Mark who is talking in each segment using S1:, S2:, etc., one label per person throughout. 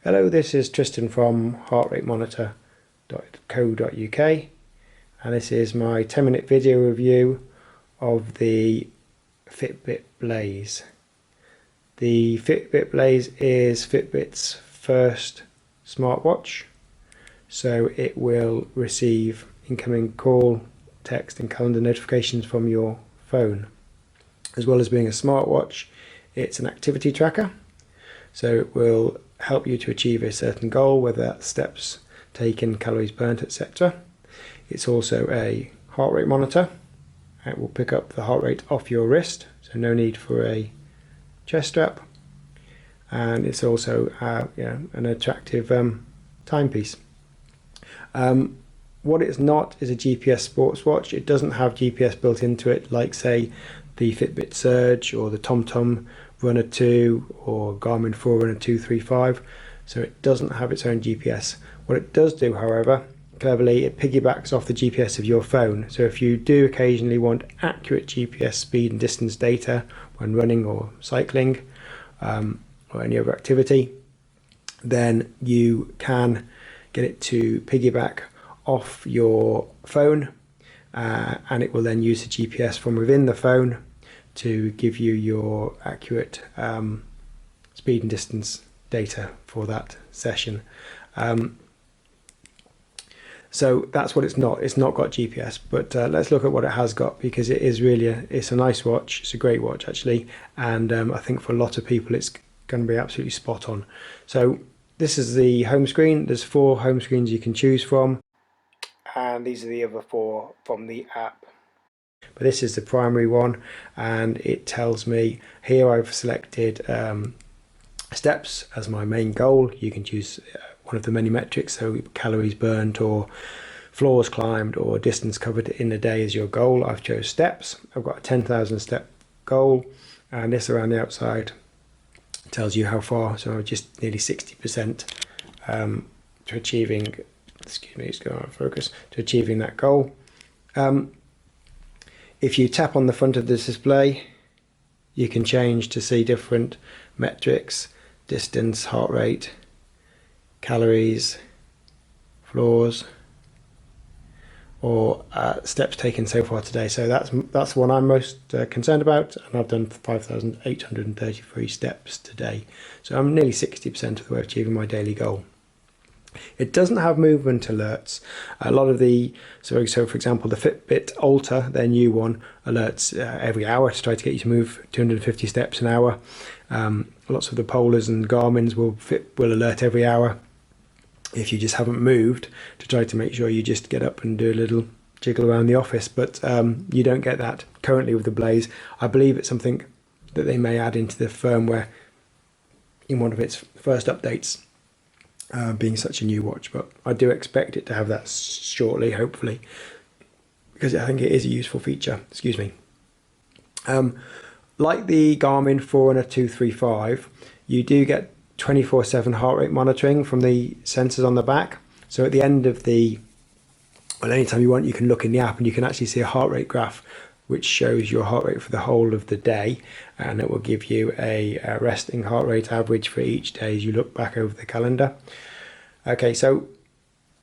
S1: Hello, this is Tristan from heartratemonitor.co.uk, and this is my 10-minute video review of the Fitbit Blaze. The Fitbit Blaze is Fitbit's first smartwatch, so it will receive incoming call, text and calendar notifications from your phone. As well as being a smartwatch, it's an activity tracker, so it will help you to achieve a certain goal, whether that's steps taken, calories burnt, etc. It's also a heart rate monitor. It will pick up the heart rate off your wrist, so no need for a chest strap. And it's also an attractive timepiece. What it's not is a GPS sports watch. It doesn't have GPS built into it, like say the Fitbit Surge or the TomTom Runner 2 or Garmin Forerunner 235. So it doesn't have its own GPS. What it does do, however, cleverly, it piggybacks off the GPS of your phone. So if you do occasionally want accurate GPS speed and distance data when running or cycling or any other activity, then you can get it to piggyback off your phone, and it will then use the GPS from within the phone to give you your accurate speed and distance data for that session. So that's what it's not. It's not got GPS, but let's look at what it has got, because it is really it's a nice watch. It's a great watch actually, and I think for a lot of people it's going to be absolutely spot on. So this is the home screen. There's 4 home screens you can choose from, and these are the other 4 from the app. But this is the primary one, and it tells me here I've selected steps as my main goal. You can choose one of the many metrics, so calories burnt or floors climbed or distance covered in a day is your goal. I've chose steps. I've got a 10,000 step goal, and this around the outside tells you how far, so I'm just nearly 60% to achieving, excuse me, it's going out of focus, to achieving that goal. If you tap on the front of the display, you can change to see different metrics: distance, heart rate, calories, floors, or steps taken so far today. So that's the one I'm most concerned about, and I've done 5,833 steps today. So I'm nearly 60% of the way achieving my daily goal. It doesn't have movement alerts. A lot of the, so for example, the Fitbit Ultra, their new one, alerts every hour to try to get you to move 250 steps an hour. Lots of the Polars and Garmins will alert every hour if you just haven't moved, to try to make sure you just get up and do a little jiggle around the office. But you don't get that currently with the Blaze. I believe it's something that they may add into the firmware in one of its first updates. Being such a new watch, but I do expect it to have that shortly, hopefully, because I think it is a useful feature. Excuse me. Like the Garmin Forerunner 235, you do get 24/7 heart rate monitoring from the sensors on the back. So at the end of anytime you want, you can look in the app and you can actually see a heart rate graph which shows your heart rate for the whole of the day, and it will give you a resting heart rate average for each day as you look back over the calendar. Okay, so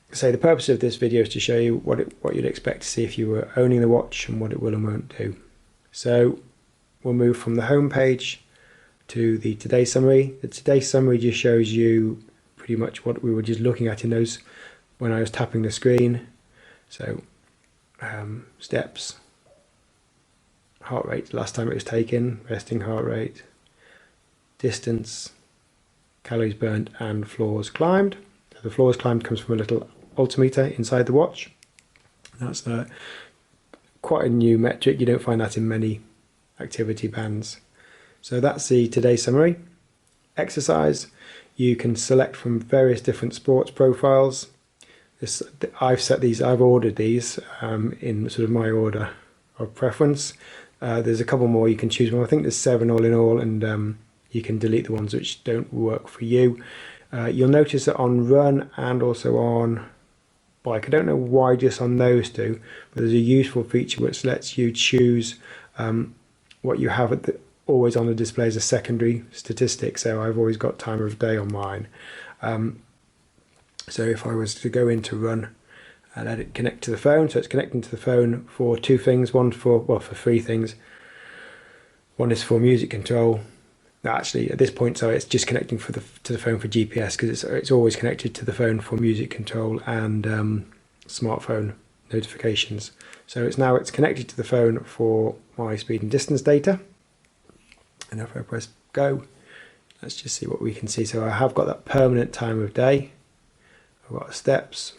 S1: the purpose of this video is to show you what you'd expect to see if you were owning the watch, and what it will and won't do. So we'll move from the home page to the Today Summary. The Today Summary just shows you pretty much what we were just looking at in those when I was tapping the screen. So steps, heart rate last time it was taken, resting heart rate, distance, calories burnt, and floors climbed. So the floors climbed comes from a little altimeter inside the watch. That's quite a new metric. You don't find that in many activity bands. So that's the Today Summary. Exercise, you can select from various different sports profiles. I've ordered these in sort of my order of preference. There's a couple more you can choose from. I think there's 7 all in all, and you can delete the ones which don't work for you. You'll notice that on run and also on bike, I don't know why just on those two, but there's a useful feature which lets you choose what you have always on the display as a secondary statistic, so I've always got time of day on mine. So if I was to go into run and let it connect to the phone, so it's connecting to the phone for two things, for three things. One is for music control. No, actually at this point, so it's just connecting to the phone for GPS, because it's always connected to the phone for music control and smartphone notifications. So it's connected to the phone for my speed and distance data. And if I press go, let's just see what we can see. So I have got that permanent time of day. I've got steps,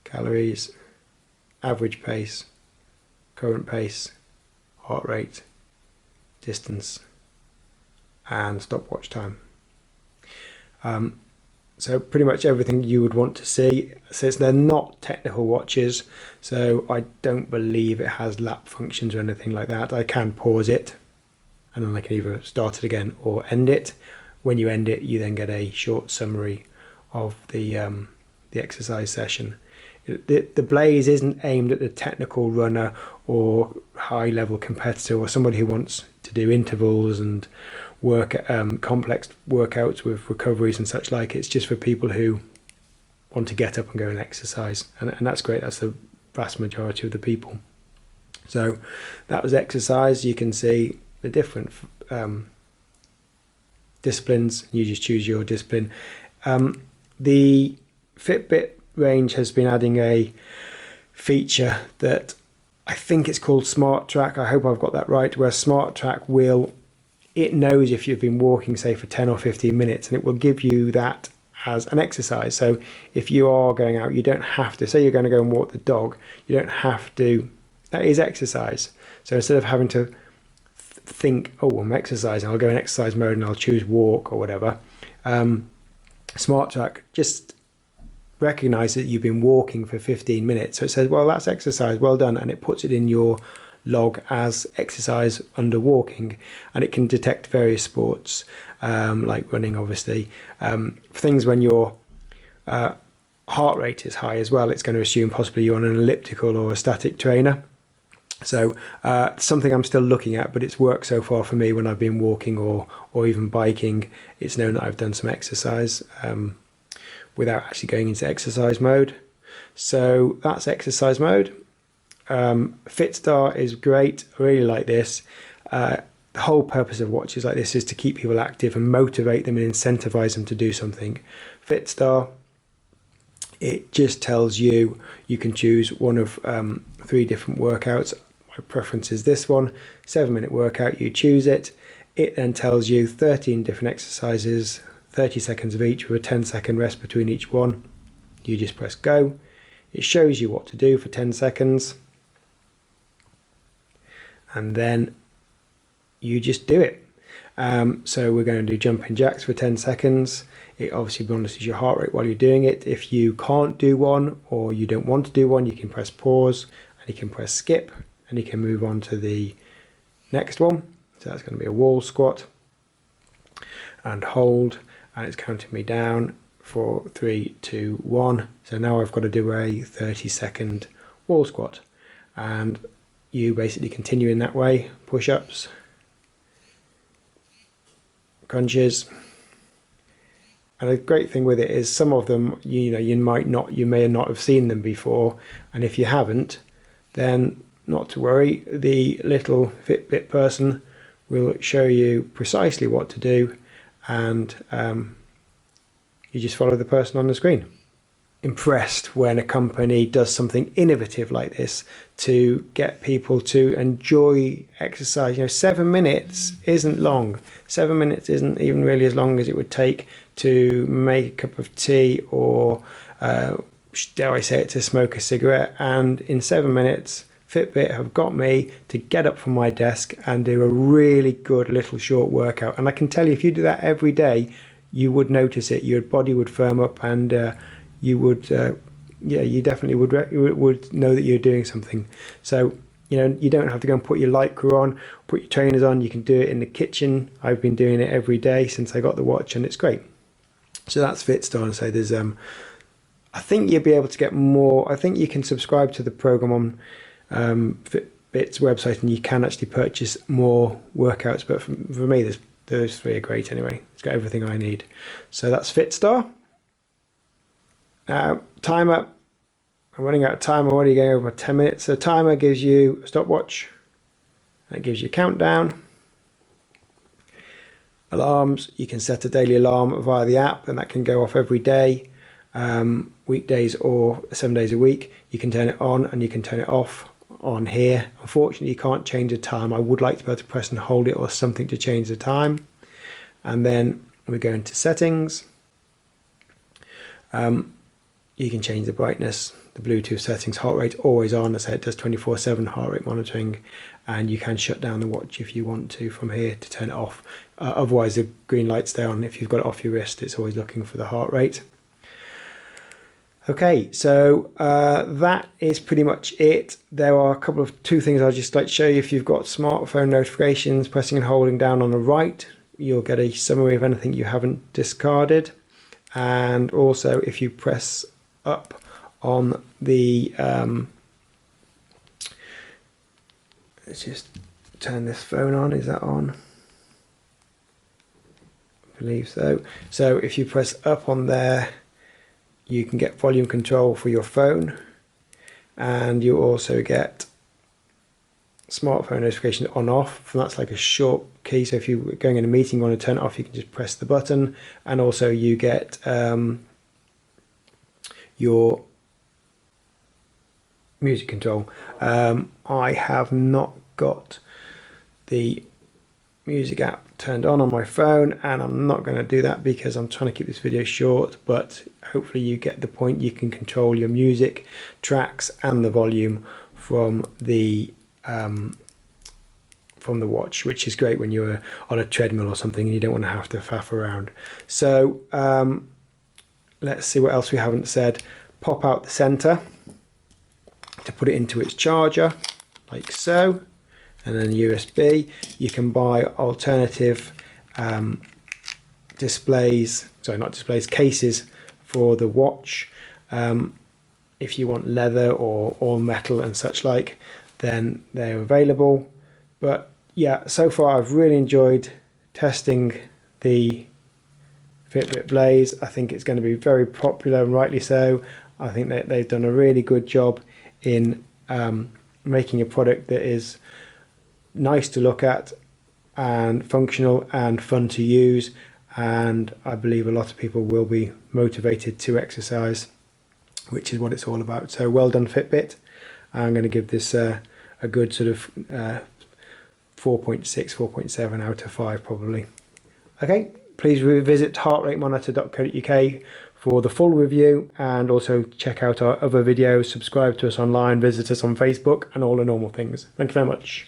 S1: calories, average pace, current pace, heart rate, distance, and stopwatch time. So pretty much everything you would want to see. Since they're not technical watches, so I don't believe it has lap functions or anything like that. I can pause it, and then I can either start it again or end it. When you end it, you then get a short summary of the exercise session. The Blaze isn't aimed at the technical runner or high level competitor or somebody who wants to do intervals and complex workouts with recoveries and such like. It's just for people who want to get up and go and exercise, and that's great. That's the vast majority of the people. So that was exercise. You can see the different disciplines. You just choose your discipline. The Fitbit range has been adding a feature that I think it's called Smart Track. I hope I've got that right, where Smart Track it knows if you've been walking, say, for 10 or 15 minutes, and it will give you that as an exercise. So if you are going out, you don't have to, say you're going to go and walk the dog, you don't have to, that is exercise. So instead of having to think, oh, I'm exercising, I'll go in exercise mode and I'll choose walk or whatever, Smart Track just recognize that you've been walking for 15 minutes. So it says, well, that's exercise, well done. And it puts it in your log as exercise under walking. And it can detect various sports, like running, obviously. Things when your heart rate is high as well, it's going to assume possibly you're on an elliptical or a static trainer. So something I'm still looking at, but it's worked so far for me when I've been walking or even biking. It's known that I've done some exercise without actually going into exercise mode. So that's exercise mode. FitStar is great. I really like this. The whole purpose of watches like this is to keep people active and motivate them and incentivize them to do something. FitStar, it just tells you can choose one of 3 different workouts. My preference is this one, 7-minute workout. You choose it. It then tells you 13 different exercises, 30 seconds of each with a 10-second rest between each one. You just press go. It shows you what to do for 10 seconds. And then you just do it. So we're going to do jumping jacks for 10 seconds. It obviously monitors your heart rate while you're doing it. If you can't do one or you don't want to do one, you can press pause and you can press skip and you can move on to the next one. So that's going to be a wall squat and hold, and it's counting me down for 3, 2, 1. So now I've got to do a 30-second wall squat, and you basically continue in that way. Push-ups, crunches. And the great thing with it is some of them, you may not have seen them before, and if you haven't, then not to worry. The little Fitbit person will show you precisely what to do, and you just follow the person on the screen. Impressed when a company does something innovative like this to get people to enjoy exercise. 7 minutes isn't long. 7 minutes isn't even really as long as it would take to make a cup of tea or, dare I say it, to smoke a cigarette. And in 7 minutes, Fitbit have got me to get up from my desk and do a really good little short workout. And I can tell you, if you do that every day, you would notice it. Your body would firm up, and you would, you definitely would know that you're doing something. So, you don't have to go and put your Lycra on, put your trainers on. You can do it in the kitchen. I've been doing it every day since I got the watch, and it's great. So that's FitStar. And so there's, I think you'll be able to get more. I think you can subscribe to the program on Fitbit's website, and you can actually purchase more workouts. But for me, those three are great anyway. It's got everything I need. So that's FitStar. Now, timer. I'm running out of time. I'm already going over 10 minutes. So timer gives you a stopwatch. That gives you a countdown. Alarms, you can set a daily alarm via the app, and that can go off every day, weekdays or 7 days a week. You can turn it on and you can turn it off on here. Unfortunately, you can't change the time. I would like to be able to press and hold it or something to change the time. And then we go into settings. You can change the brightness, the Bluetooth settings, heart rate always on. As I said, it does 24/7 heart rate monitoring, and you can shut down the watch if you want to from here to turn it off. Otherwise, the green light's there on. If you've got it off your wrist, it's always looking for the heart rate. Okay, so that is pretty much it. There are a couple of two things I'd just like to show you. If you've got smartphone notifications, pressing and holding down on the right, you'll get a summary of anything you haven't discarded. And also, if you press up on the let's just turn this phone on. Is that on? I believe so. So if you press up on there, you can get volume control for your phone, and you also get smartphone notification on off. And that's like a short key. So if you're going in a meeting, you want to turn it off, you can just press the button. And also you get your music control. I have not got the music app turned on my phone, and I'm not going to do that because I'm trying to keep this video short, but hopefully you get the point. You can control your music tracks and the volume from the watch, which is great when you're on a treadmill or something and you don't want to have to faff around. So let's see what else we haven't said. Pop out the center to put it into its charger, like so, and then USB. You can buy alternative cases for the watch. If you want leather or all metal and such like, then they're available. But yeah, so far I've really enjoyed testing the Fitbit Blaze. I think it's going to be very popular, and rightly so. I think that they've done a really good job in making a product that is nice to look at and functional and fun to use, and I believe a lot of people will be motivated to exercise, which is what it's all about. So well done, Fitbit. I'm going to give this a good sort of 4.6, 4.7 out of 5 probably. Okay, please visit heartratemonitor.co.uk for the full review, and also check out our other videos, subscribe to us online, visit us on Facebook, and all the normal things. Thank you very much.